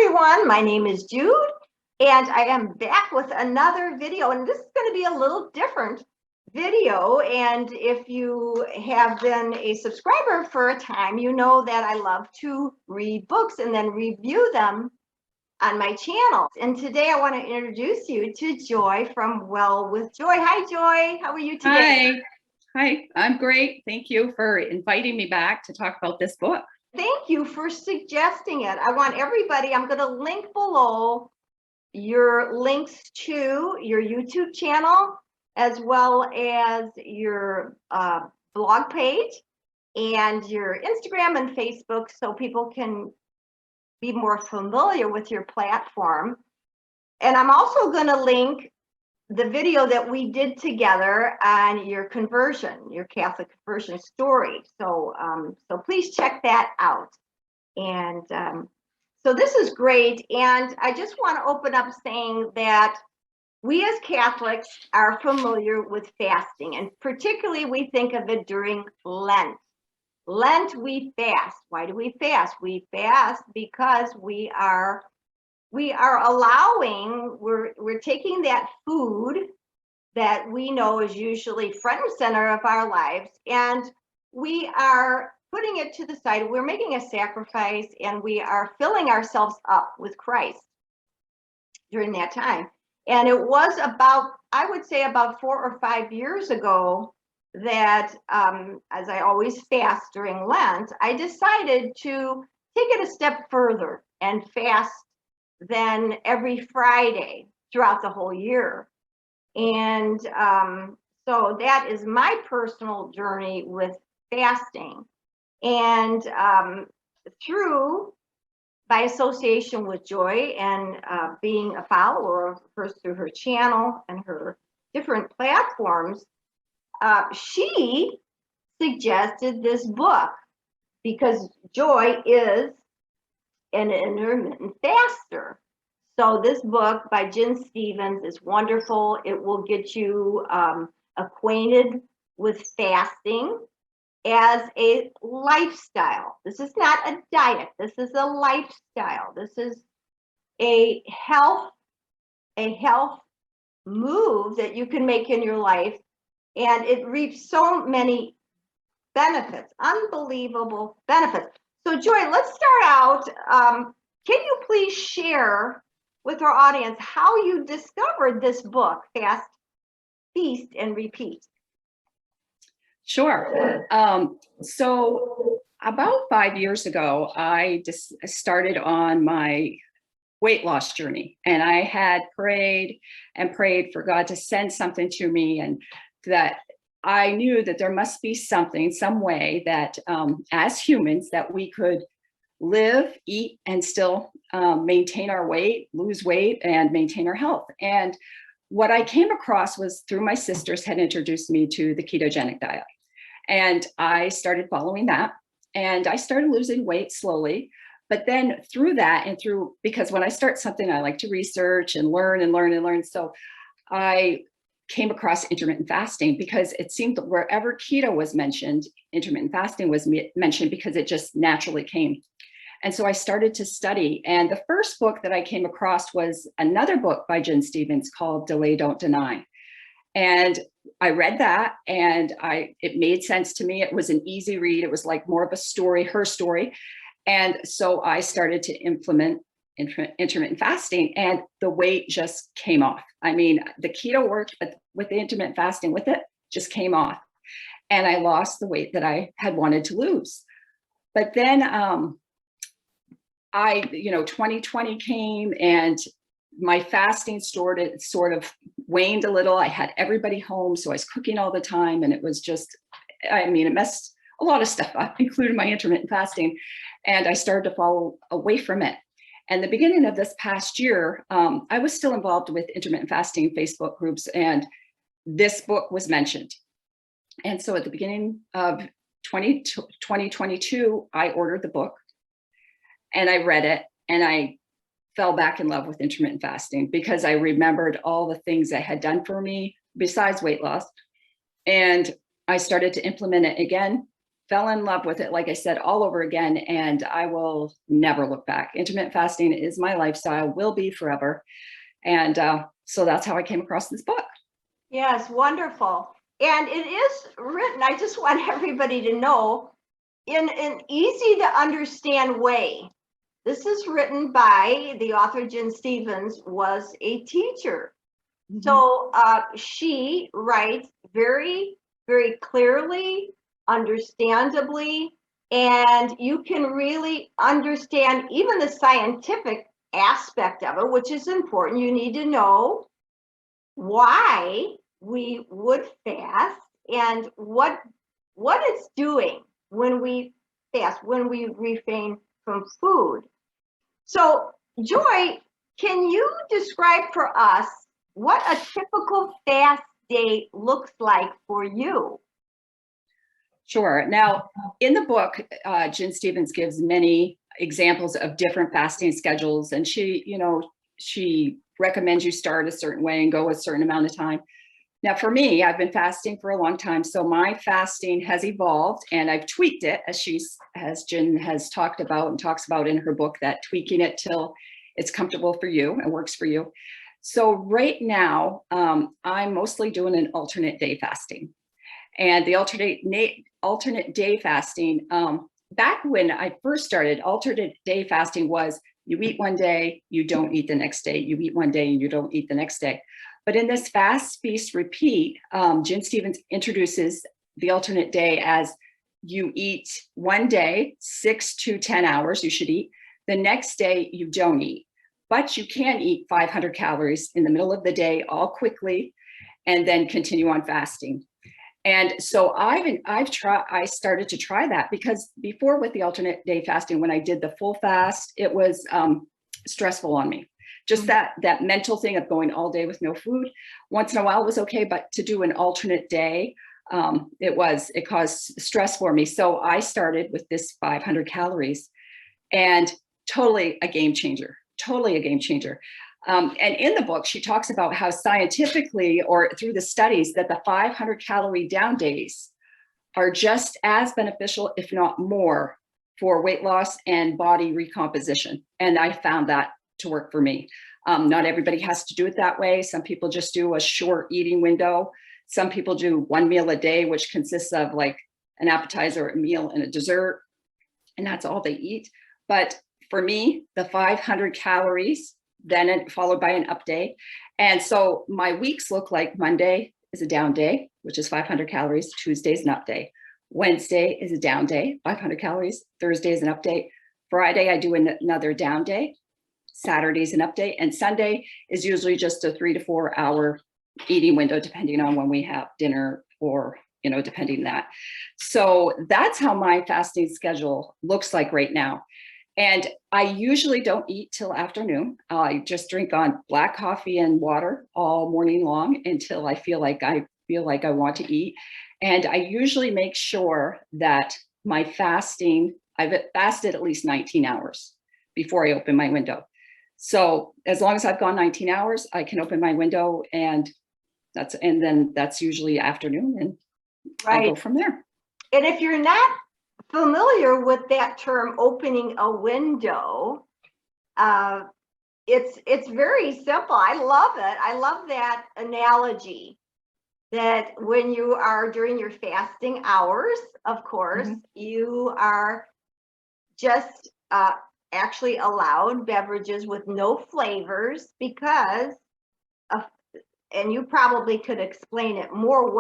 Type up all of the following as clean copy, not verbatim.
everyone, my name is Jude, and I am back with another video, and this is going to be a little different video. And if you have been a subscriber for a time, you know that I love to read books and then review them on my channel. And today I want to introduce you to Joy from Well with Joy. Hi, Joy. How are you today? Hi, I'm great. Thank you for inviting me back to talk about this book. Thank you for suggesting it. I want everybody, I'm going to link below your links to your YouTube channel, as well as your blog page and your Instagram and Facebook, so people can be more familiar with your platform. And I'm also going to link the video that we did together on your conversion, your Catholic conversion story. So please check that out. And so this is great. And I just want to open up saying that we as Catholics are familiar with fasting, and particularly we think of it during Lent. Lent, we fast. Why do we fast? We fast because we are allowing, we're taking that food that we know is usually front and center of our lives, and we are putting it to the side. We're making a sacrifice, and we are filling ourselves up with Christ during that time. And it was about, I would say about 4 or 5 years ago that, as I always fast during Lent, I decided to take it a step further and fast then every Friday throughout the whole year. And so that is my personal journey with fasting. And through, by association with Joy and being a follower of hers through her channel and her different platforms, she suggested this book because Joy is an intermittent faster. So this book by Jen Stevens is wonderful. It will get you acquainted with fasting as a lifestyle. This is not a diet. This is a lifestyle. This is a health move that you can make in your life, and it reaps so many benefits, unbelievable benefits. So Joy, let's start out. Can you please share with our audience how you discovered this book, Fast, Feast, and Repeat? Sure. So about 5 years ago, I just started on my weight loss journey, and I had prayed and prayed for God to send something to me, and that I knew that there must be something, some way that as humans that we could live, eat, and still maintain our weight, lose weight, and maintain our health. And what I came across was through my sisters had introduced me to the ketogenic diet. And I started following that, and I started losing weight slowly. But then through that and through, because when I start something, I like to research and learn and learn and learn. So I came across intermittent fasting because it seemed that wherever keto was mentioned, intermittent fasting was mentioned because it just naturally came. And so I started to study. And the first book that I came across was another book by Jen Stevens called Delay, Don't Deny. And I read that, and it made sense to me. It was an easy read. It was like more of a story, her story. And so I started to implement intermittent fasting, and the weight just came off. I mean, the keto worked, but with the intermittent fasting with it, just came off. And I lost the weight that I had wanted to lose. But then 2020 came, and my fasting sort of waned a little. I had everybody home, so I was cooking all the time, and it was just, it messed a lot of stuff up, including my intermittent fasting. And I started to fall away from it. And the beginning of this past year, I was still involved with intermittent fasting Facebook groups, and this book was mentioned. And so at the beginning of 2022, I ordered the book, and I read it, and I fell back in love with intermittent fasting because I remembered all the things it had done for me besides weight loss. And I started to implement it again. fell in love with it, like I said, all over again, and I will never look back. Intermittent fasting is my lifestyle, will be forever. And so that's how I came across this book. Yes, wonderful. And it is written, I just want everybody to know, in an easy to understand way. This is written by the author. Jen Stevens was a teacher. Mm-hmm. So she writes very, very clearly, understandably, and you can really understand even the scientific aspect of it, which is important. You need to know why we would fast and what it's doing when we fast, when we refrain from food. So, Joy, can you describe for us what a typical fast day looks like for you? Sure. Now, in the book, Jen Stevens gives many examples of different fasting schedules, and she recommends you start a certain way and go a certain amount of time. Now, for me, I've been fasting for a long time, so my fasting has evolved, and I've tweaked it, as Jen has talked about and talks about in her book, that tweaking it till it's comfortable for you and works for you. So right now, I'm mostly doing an alternate day fasting. And the alternate day fasting, back when I first started, alternate day fasting was you eat one day, you don't eat the next day, you eat one day and you don't eat the next day. But in this fast, feast, repeat, Jen Stevens introduces the alternate day as you eat one day, 6 to 10 hours, you should eat. The next day, you don't eat. But you can eat 500 calories in the middle of the day, all quickly, and then continue on fasting. And so I started to try that, because before with the alternate day fasting, when I did the full fast, it was stressful on me. Just that mental thing of going all day with no food. Once in a while was okay, but to do an alternate day, it caused stress for me. So I started with this 500 calories, and totally a game changer. And in the book, she talks about how scientifically, or through the studies, that the 500 calorie down days are just as beneficial, if not more, for weight loss and body recomposition. And I found that to work for me. Not everybody has to do it that way. Some people just do a short eating window. Some people do one meal a day, which consists of like an appetizer, a meal, and a dessert, and that's all they eat. But for me, the 500 calories, then followed by an up day. And so my weeks look like Monday is a down day, which is 500 calories. Tuesday is an up day. Wednesday is a down day, 500 calories. Thursday is an up day. Friday, I do another down day. Saturday is an up day. And Sunday is usually just a 3 to 4 hour eating window, depending on when we have dinner, or, depending on that. So that's how my fasting schedule looks like right now. And I usually don't eat till afternoon. I just drink on black coffee and water all morning long until I feel like I want to eat. And I usually make sure that my fasting, I've fasted at least 19 hours before I open my window. So as long as I've gone 19 hours, I can open my window, and then that's usually afternoon, and I go from there. And if you're not familiar with that term, opening a window, it's very simple. I love it. I love that analogy, that when you are during your fasting hours, of course, you are just actually allowed beverages with no flavors, because and you probably could explain it more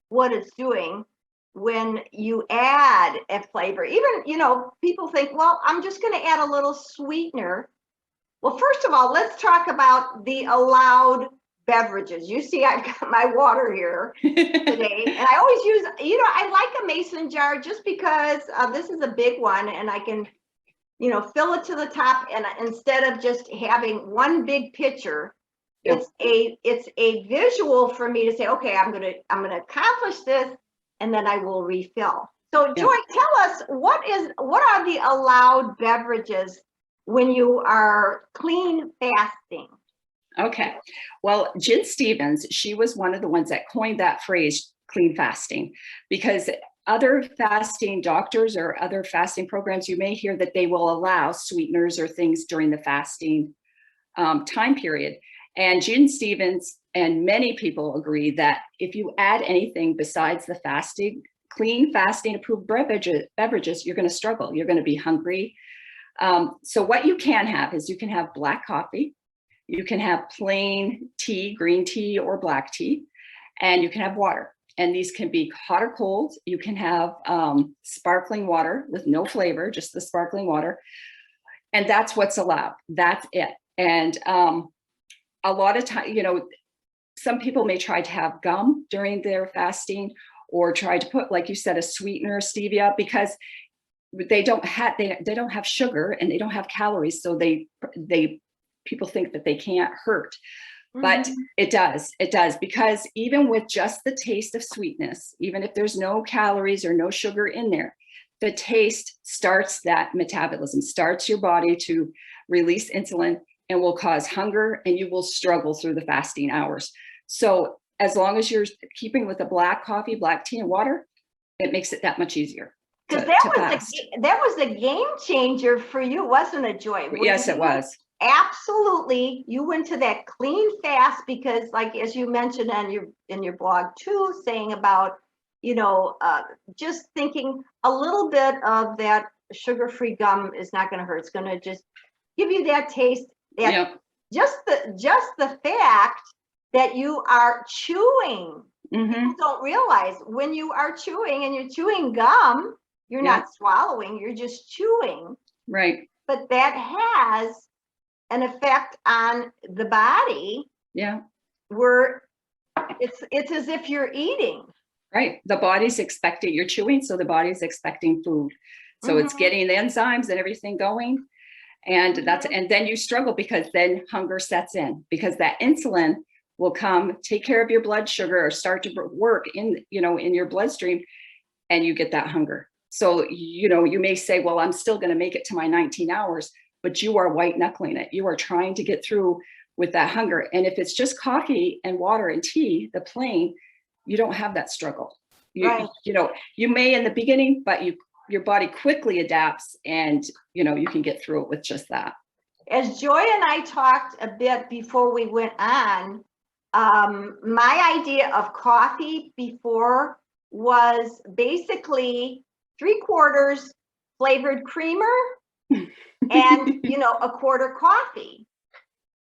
what it's doing when you add a flavor. Even, people think, well, I'm just going to add a little sweetener. Well, first of all, let's talk about the allowed beverages. You see, I've got my water here today, and I always use, I like a mason jar just because this is a big one, and I can, fill it to the top, and instead of just having one big pitcher, it's a visual for me to say, okay, I'm gonna accomplish this, and then I will refill. So Joy, tell us, what are the allowed beverages when you are clean fasting? Okay. Well, Jen Stevens, she was one of the ones that coined that phrase, clean fasting, because other fasting doctors or other fasting programs, you may hear that they will allow sweeteners or things during the fasting time period. And Jude Stevens and many people agree that if you add anything besides the fasting, clean fasting approved beverages, you're going to struggle. You're going to be hungry. So what you can have is you can have black coffee, you can have plain tea, green tea or black tea, and you can have water. And these can be hot or cold. You can have sparkling water with no flavor, just the sparkling water. And that's what's allowed. That's it. And a lot of time, some people may try to have gum during their fasting or try to put, like you said, a sweetener, stevia, because they don't have sugar and they don't have calories. So people think that they can't hurt. But it does, because even with just the taste of sweetness, even if there's no calories or no sugar in there, the taste starts that metabolism, starts your body to release insulin and will cause hunger, and you will struggle through the fasting hours. So as long as you're keeping with the black coffee, black tea and water, it makes it that much easier. Because that was a game changer for you, wasn't it, Joy? Yes, it was. Absolutely. You went to that clean fast because, like, as you mentioned in your blog too, saying about, just thinking a little bit of that sugar-free gum is not going to hurt. It's going to just give you that taste. Just the fact that you are chewing. People don't realize when you are chewing and you're chewing gum, you're not swallowing, you're just chewing. Right. But that has an effect on the body. Yeah. Where it's as if you're eating. Right. The body's expecting, you're chewing, so the body's expecting food. So it's getting the enzymes and everything going. And and then you struggle because then hunger sets in, because that insulin will come take care of your blood sugar or start to work in your bloodstream, and you get that hunger. So, you may say, well, I'm still going to make it to my 19 hours, but you are white knuckling it. You are trying to get through with that hunger. And if it's just coffee and water and tea, the plain, you don't have that struggle. You may in the beginning, but your body quickly adapts, and you can get through it with just that. As Joy and I talked a bit before we went on, my idea of coffee before was basically 3/4 flavored creamer and a quarter coffee.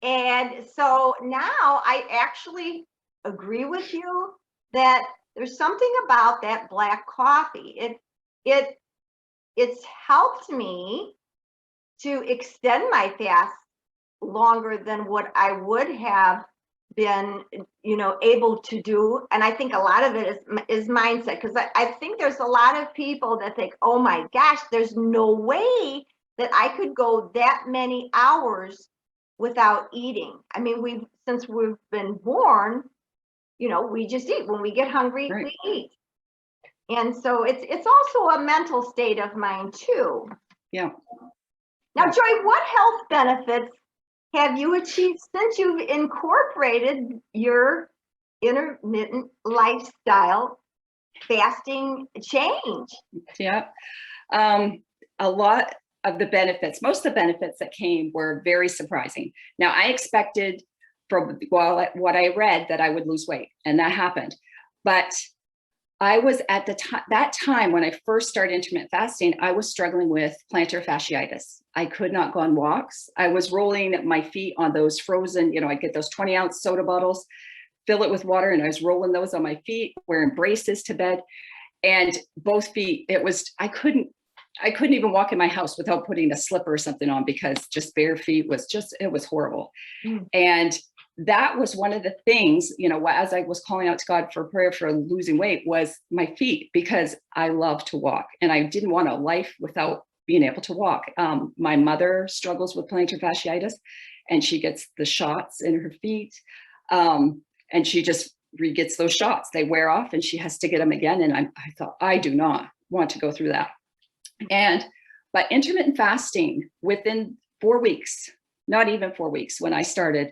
And so now I actually agree with you that there's something about that black coffee. It's helped me to extend my fast longer than what I would have been, able to do. And I think a lot of it is mindset, because I think there's a lot of people that think, oh my gosh, there's no way that I could go that many hours without eating. I mean, since we've been born, we just eat. When we get hungry, we eat. And so it's also a mental state of mind too. Yeah. Now, Joy, what health benefits have you achieved since you've incorporated your intermittent lifestyle fasting change? Yeah. A lot of the benefits, most of the benefits that came were very surprising. Now, I expected from what I read that I would lose weight, and that happened. But I was at that time when I first started intermittent fasting, I was struggling with plantar fasciitis. I could not go on walks. I was rolling my feet on those frozen, I get those 20-ounce soda bottles, fill it with water, and I was rolling those on my feet, wearing braces to bed. And both feet, I couldn't even walk in my house without putting a slipper or something on, because just bare feet it was horrible. And that was one of the things, as I was calling out to God for prayer for losing weight, was my feet, because I love to walk and I didn't want a life without being able to walk. My mother struggles with plantar fasciitis, and she gets the shots in her feet. And she just gets those shots. They wear off and she has to get them again. And I thought, I do not want to go through that. But intermittent fasting, within 4 weeks, not even 4 weeks, when I started,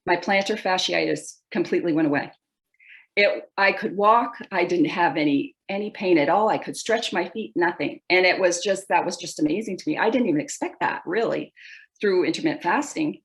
my plantar fasciitis completely went away. I could walk. I didn't have any pain at all. I could stretch my feet, nothing. And that was just amazing to me. I didn't even expect that really through intermittent fasting.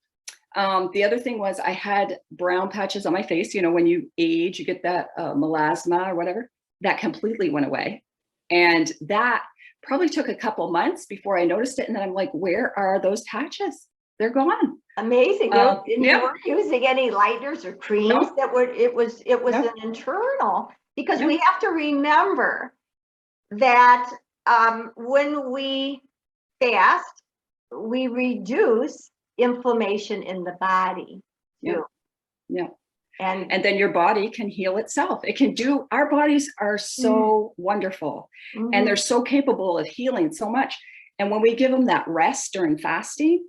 The other thing was I had brown patches on my face. You know, when you age, you get that melasma or whatever. That completely went away. And that probably took a couple months before I noticed it. And then I'm like, where are those patches? They're gone. Amazing. And you Yep. weren't using any lighteners or creams Nope. that were, it was Nope. an internal, because Yep. we have to remember that when we fast, we reduce inflammation in the body too. Yeah. And then your body can heal itself. It can do, our bodies are so wonderful and they're so capable of healing so much. And when we give them that rest during fasting,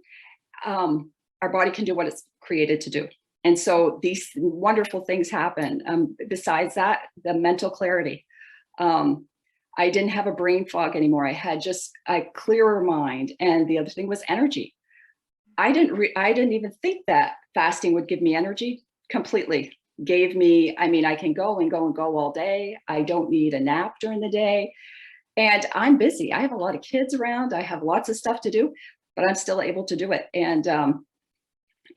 our body can do what it's created to do. And so these wonderful things happen. Besides that, the mental clarity. I didn't have a brain fog anymore. I had just a clearer mind. And the other thing was energy. I didn't even think that fasting would give me energy. Completely gave me, I mean, I can go and go and go all day. I don't need a nap during the day. And I'm busy. I have a lot of kids around. I have lots of stuff to do, but I'm still able to do it. And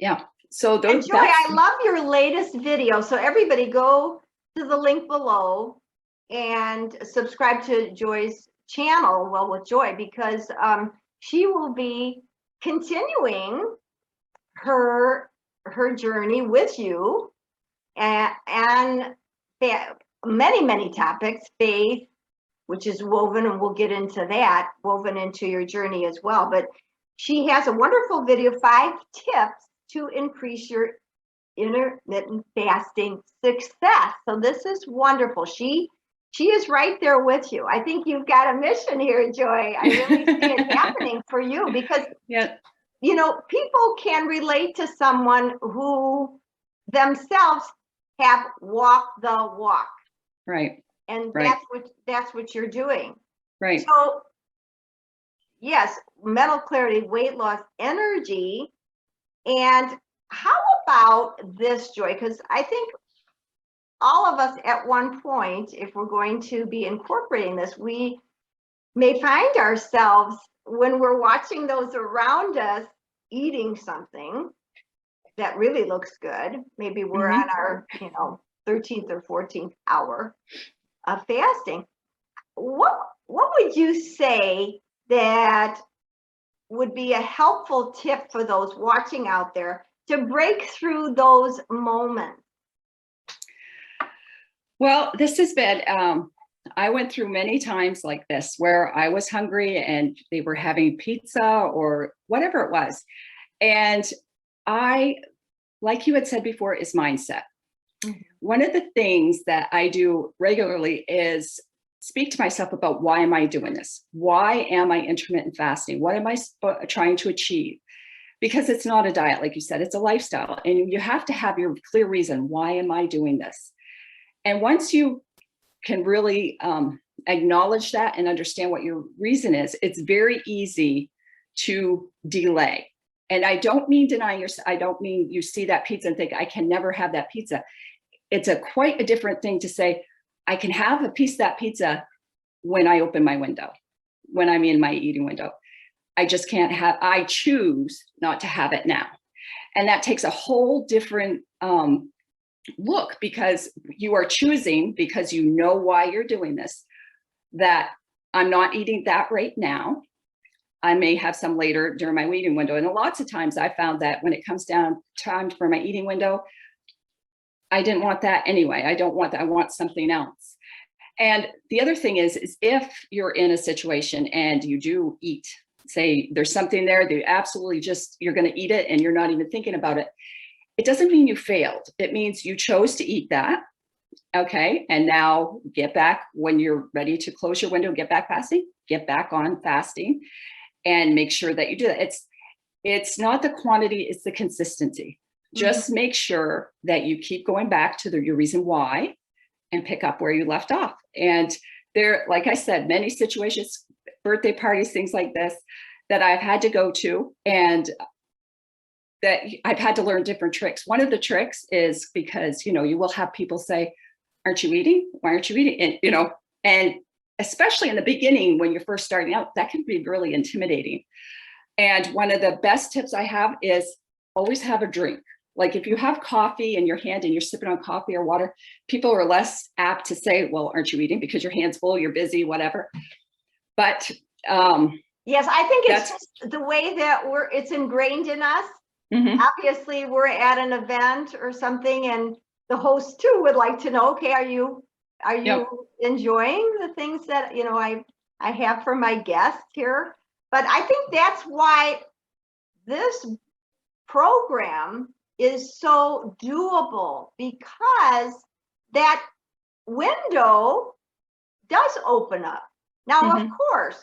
yeah, so those. Joy, I love your latest video. So everybody go to the link below and subscribe to Joy's channel, Well with Joy, because she will be continuing her journey with you and many topics, faith, which is woven, and we'll get into that, woven into your journey as well. But she has a wonderful video, 5 tips to increase your intermittent fasting success. So this is wonderful. She is right there with you. I think you've got a mission here, Joy. I really see it happening for you, because you know, people can relate to someone who themselves have walked the walk. Right. And right. that's what you're doing. Right. So yes, mental clarity, weight loss, energy. And how about this, Joy? Because I think all of us at one point, if we're going to be incorporating this, we may find ourselves, when we're watching those around us eating something that really looks good, maybe we're on our 13th or 14th hour of fasting, what would you say that would be a helpful tip for those watching out there to break through those moments? Well, this has been, I went through many times like this where I was hungry and they were having pizza or whatever it was. And I, like you had said before, is mindset. One of the things that I do regularly is speak to myself about, why am I doing this? Why am I intermittent fasting? What am I trying to achieve? Because it's not a diet, like you said, it's a lifestyle. And you have to have your clear reason. Why am I doing this? And once you can really acknowledge that and understand what your reason is, it's very easy to delay. And I don't mean denying yourself. I don't mean you see that pizza and think, I can never have that pizza. It's quite a different thing to say, I can have a piece of that pizza when I open my window, when I'm in my eating window. I just can't have, I choose not to have it now. And that takes a whole different look, because you are choosing, because you know why you're doing this, that I'm not eating that right now. I may have some later during my eating window. And lots of times I found that when it comes down time for my eating window, I didn't want that anyway. I don't want that. I want something else. And the other thing is if you're in a situation and you do eat, say there's something there that you absolutely just, you're going to eat it and you're not even thinking about it. It doesn't mean you failed. It means you chose to eat that. Okay. And now get back when you're ready to close your window, get back fasting, get back on fasting, and make sure that you do that. It's not the quantity, it's the consistency. Just make sure that you keep going back to your reason why and pick up where you left off. And there, like I said, many situations, birthday parties, things like this, that I've had to go to, and that I've had to learn different tricks. One of the tricks is because, you will have people say, aren't you eating? Why aren't you eating? And, and especially in the beginning, when you're first starting out, that can be really intimidating. And one of the best tips I have is always have a drink. Like if you have coffee in your hand and you're sipping on coffee or water, people are less apt to say, well, aren't you eating? Because your hand's full, you're busy, whatever. But yes, I think it's just the way that it's ingrained in us. Mm-hmm. Obviously, we're at an event or something, and the host too would like to know, okay, are you yep. enjoying the things that I have for my guests here? But I think that's why this program is so doable, because that window does open up. Now, mm-hmm. of course,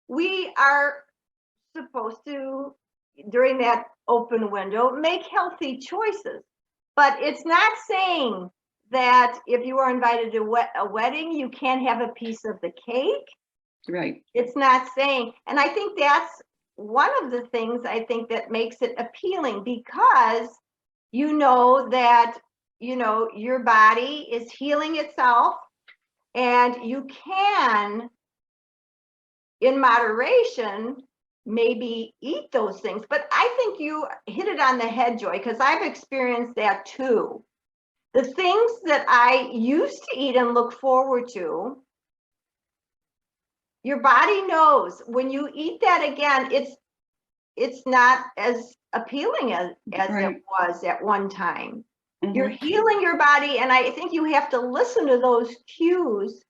we are supposed to, during that open window, make healthy choices. But it's not saying that if you are invited to a wedding, you can't have a piece of the cake. Right. It's not saying, and I think that's one of the things I think that makes it appealing, because you know that, your body is healing itself, and you can, in moderation, maybe eat those things. But I think you hit it on the head, Joy, because I've experienced that too. The things that I used to eat and look forward to, your body knows when you eat that again, it's not as appealing as right. it was at one time. Mm-hmm. You're healing your body, and I think you have to listen to those cues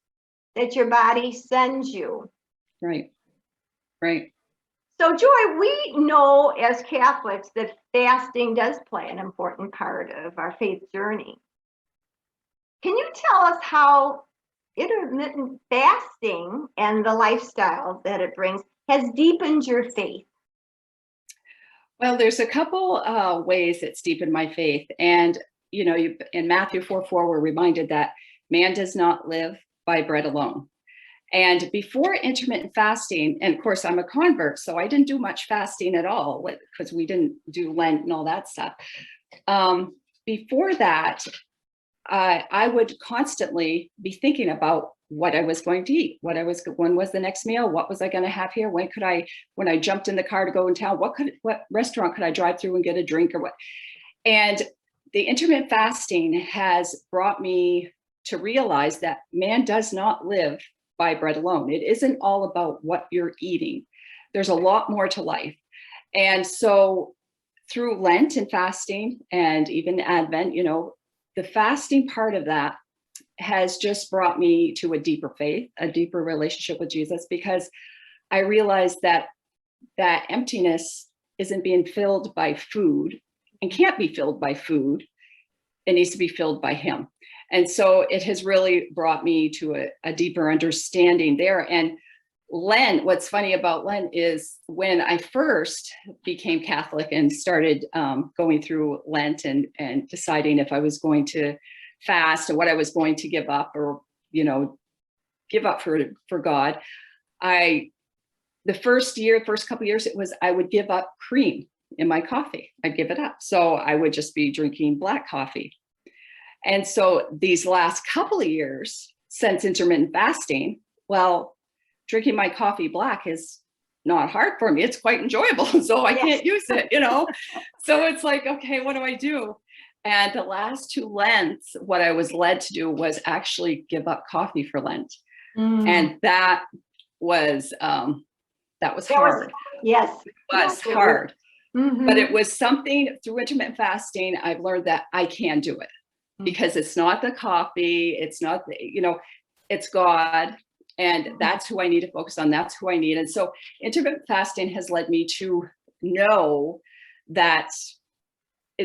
that your body sends you. Right. Right. So, Joy, we know as Catholics that fasting does play an important part of our faith journey. Can you tell us how intermittent fasting and the lifestyle that it brings has deepened your faith? Well, there's a couple ways it's deepened my faith. And, in Matthew 4:4, we're reminded that man does not live by bread alone. And before intermittent fasting, and of course, I'm a convert, so I didn't do much fasting at all because we didn't do Lent and all that stuff. Before that, I would constantly be thinking about what I was going to eat, when was the next meal, what was I going to have here, when I jumped in the car to go in town, what restaurant could I drive through and get a drink or what? And the intermittent fasting has brought me to realize that man does not live by bread alone. It isn't all about what you're eating. There's a lot more to life. And so through Lent and fasting and even Advent, the fasting part of that has just brought me to a deeper faith, a deeper relationship with Jesus, because I realized that emptiness isn't being filled by food and can't be filled by food. It needs to be filled by him. And so it has really brought me to a deeper understanding there. And Lent, what's funny about Lent is when I first became Catholic and started going through Lent and deciding if I was going to fast or what I was going to give up or, give up for God. The first couple of years, I would give up cream in my coffee. I'd give it up. So I would just be drinking black coffee. And so these last couple of years since intermittent fasting, well, drinking my coffee black is not hard for me. It's quite enjoyable. So I can't use it, So it's like, okay, what do I do? And the last 2 Lents, what I was led to do was actually give up coffee for Lent. And that was hard. Yes. It was hard. Mm-hmm. But it was something through intermittent fasting, I've learned that I can do it. Because it's not the coffee, it's not, it's God. And that's who I need to focus on. That's who I need. And so intermittent fasting has led me to know that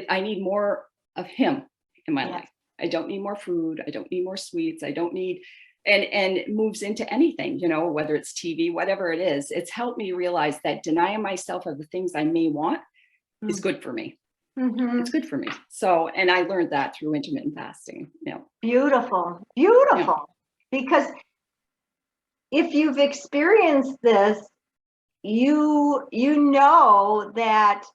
I need more of him in my life. I don't need more food. I don't need more sweets. I don't need, and it moves into anything, whether it's TV, whatever it is. It's helped me realize that denying myself of the things I may want is good for me. Mm-hmm. It's good for me. So, and I learned that through intermittent fasting. Beautiful. Yeah. Because if you've experienced this, you know that,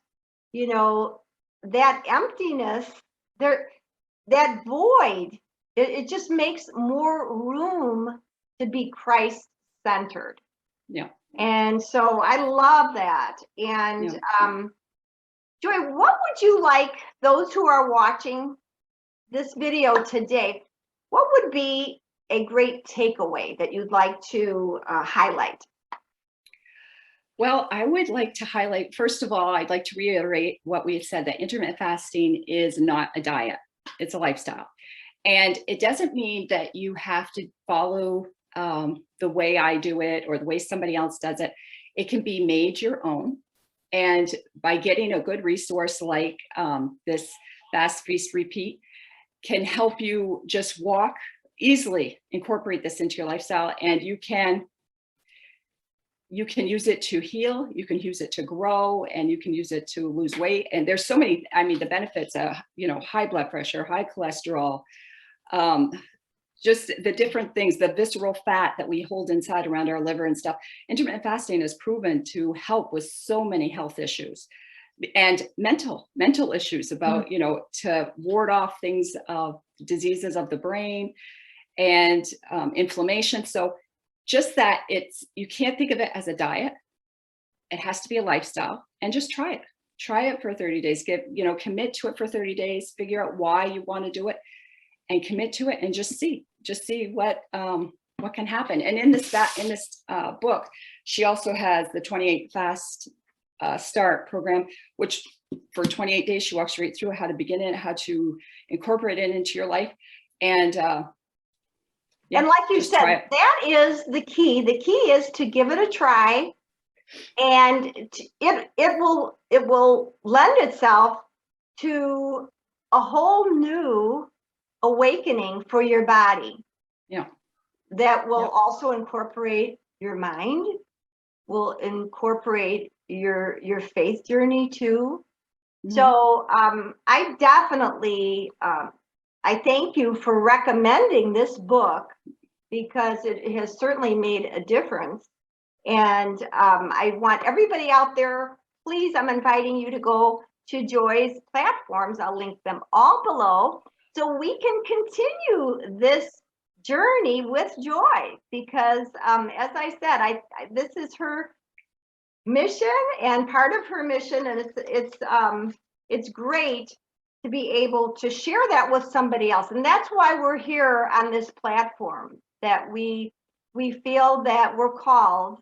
that emptiness, that void it just makes more room to be Christ-centered. Yeah. And so I love that. And Yeah. Joy, what would you like those who are watching this video today, what would be a great takeaway that you'd like to highlight? Well, I would like to highlight, first of all, I'd like to reiterate what we've said, that intermittent fasting is not a diet, it's a lifestyle. And it doesn't mean that you have to follow the way I do it or the way somebody else does it. It can be made your own. And by getting a good resource like this Fast, Feast, Repeat can help you just easily incorporate this into your lifestyle. And you can use it to heal, you can use it to grow, and you can use it to lose weight. And there's so many, I mean, the benefits of, high blood pressure, high cholesterol, just the different things, the visceral fat that we hold inside around our liver and stuff. Intermittent fasting is proven to help with so many health issues and mental issues about, to ward off things of diseases of the brain and inflammation. So just that you can't think of it as a diet. It has to be a lifestyle, and just try it. Try it for 30 days. Commit to it for 30 days, figure out why you want to do it and commit to it, and just see what can happen. And in this book, she also has the 28 fast start program, which for 28 days, she walks right through how to begin it, how to incorporate it into your life. And and like you said, that is the key. The key is to give it a try, and it will lend itself to a whole new awakening for your body. Yeah. That will also incorporate your mind, will incorporate your faith journey too. Mm-hmm. So I definitely I thank you for recommending this book, because it has certainly made a difference. And I want everybody out there, please, I'm inviting you to go to Joy's platforms. I'll link them all below, so we can continue this journey with Joy, because as I said, this is her mission and part of her mission, and it's great to be able to share that with somebody else. And that's why we're here on this platform, that we feel that we're called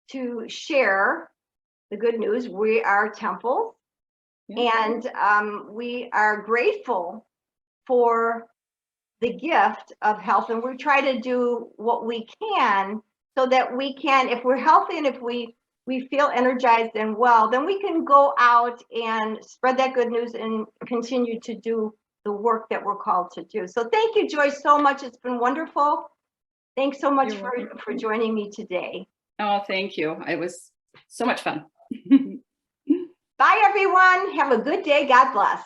to share the good news. We are temples, and we are grateful for the gift of health, and we try to do what we can so that we can, if we're healthy and if we feel energized and well, then we can go out and spread that good news and continue to do the work that we're called to do. So thank you, Joy, so much. It's been wonderful. Thanks so much for joining me today. Oh, thank you. It was so much fun. Bye, everyone. Have a good day. God bless.